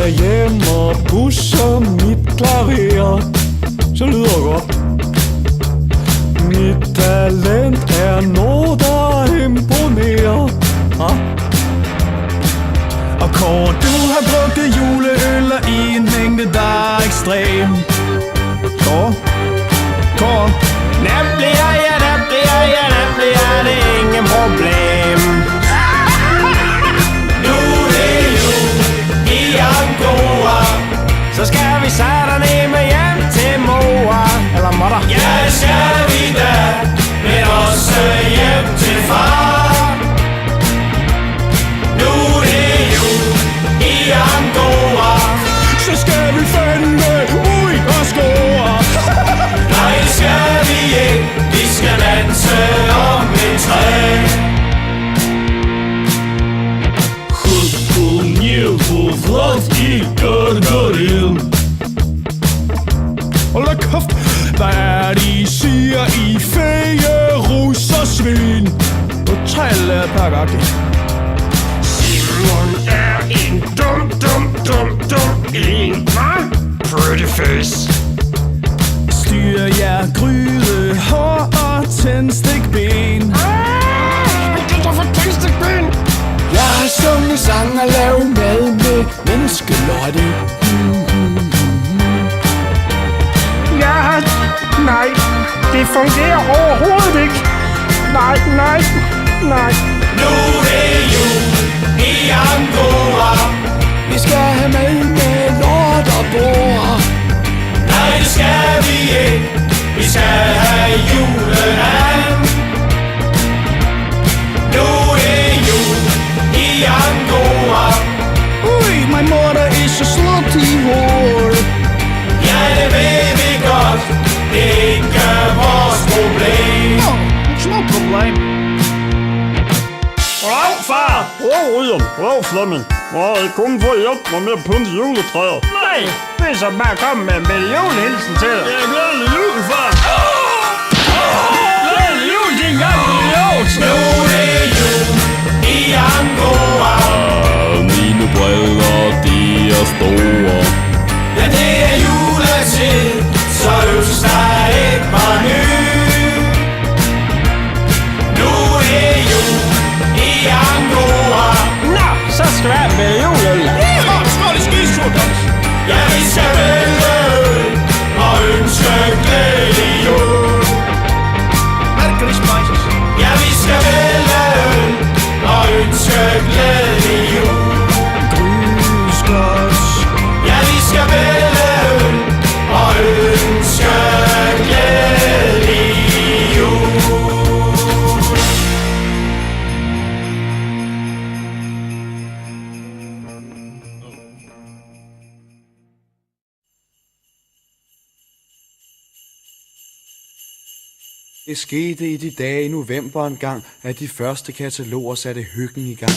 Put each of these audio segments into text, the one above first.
skal hjem og pushe mit klaver. Så lyder det godt. Mit talent er noget, der imponerer. Og Kåre, du har drukket juleøl i en mængde, der er ekstrem. Kåre? Der bliver det ingen problem. Nu det jul i Angora, så skal vi sætte ned med hjem til mor. Eller mutter. Ja, det skal vi da, men også hjem til far. Nu det jul i Angora, så skal vi fandme ud og score. Nej, det skal vi ikke, vi skal danse om en træ. Ход небу власти горгорел. Hold da kæft, hvad er de siger i fæge russersvin? Totalt pakagtigt. Simon er en dum en. Pretty face. Styr jer gryde, hår og tændstikben. Det er for tændstikben. Jeg har sunget sang og lavet mad med menneskelotte. Ja, nej, det fungerer overhovedet ikke. Nej. Nu er jul i Angora. Vi skal have mad med lort og bord. Nej, det skal vi ikke. Vi skal have julen an. Nu er jul i Angora. Ui, my mother is a slutty whore. Ja, det ved vi godt. Det er ikke vores problem. Nå, it's no problem. Goddag, far. Goddag, William. Goddag, Flemming. Må jeg kun få hjælp mig med at pynte juletræet? Nej, det er så bare kommet med en julehilsen til dig. Ja, glædelig jul, far. Glædelig jul, din gamle idiot. Nu er det jul i Angora. Mine briller, de er store. Ja, det er juletid, så ønsk dig et par nye. Nu er det jul i Angora. Nå, så skal vi have med juleøl. Skål i skidesurt. Ja, vi skal vælge øl og ønske glædelig jul. Merry Christmas. Ja, vi skal vælge øl og ønske glædelig jul. Grysgås. Ja, vi skal vælge øl og ønske glædelig jul. Det skete i de dage i november engang, at de første kataloger satte hyggen i gang.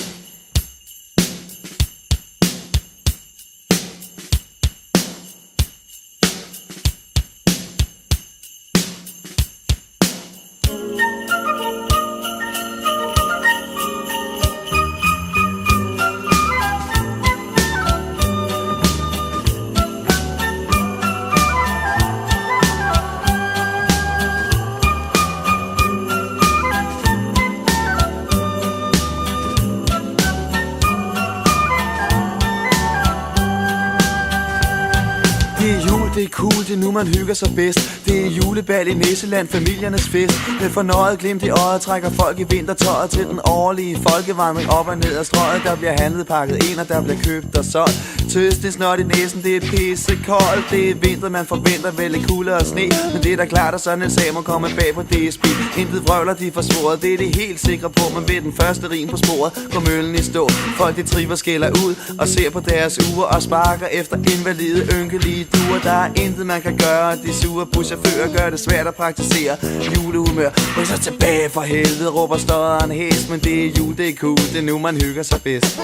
Det er cool, det er nu man hygger sig bedst. Det er julebal i Nisseland, familiernes fest. Med fornøjet glimt i øjet trækker folk i vintertøjet til den årlige folkevandring op og ned ad strøget. Der bliver handlet, pakket ind, og der bliver købt og solgt. Tøsten, snot i næsen, det er pissekoldt. Det er vinter, man forventer vel lidt kulde og sne. Men det er da klart, at sådan en sag må komme bag på DSB. Intet vrøvler, de forsvoret, det er det helt sikre på. Men ved den første rim på sporet går møllen i stå. Folk de triver skælder ud og ser på deres uger og sparker efter invalide, ynkelige duer. Der er intet man kan gøre, de sure buschauffører gør det svært at praktisere julehumør. Ryk så tilbage for helvede, råber støderen hæs. Men det er jul, det er cool, det er nu man hygger sig bedst.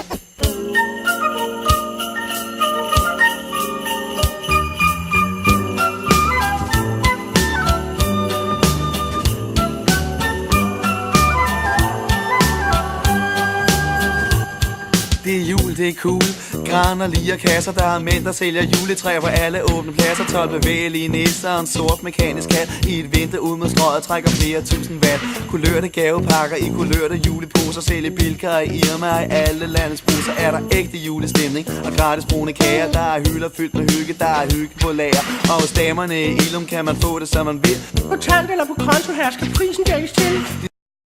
Det er jul, det det er cool. Gran og lige kasser, der er mænd, der sælger juletræer på alle åbne pladser. 12 bevægelige nisser og en sort mekanisk kat i et vindue ud mod strøget trækker flere tusind watt. Kulørte gavepakker i kulørte juleposer, sælger Bilka og Irma i alle landets busser. Er der ægte julestemning og gratis brune kager. Der er hylder fyldt med hygge, der er hygge på lager. Og hos damerne i Ilum kan man få det, som man vil. Kontant eller på konto her skal prisen dækkes til.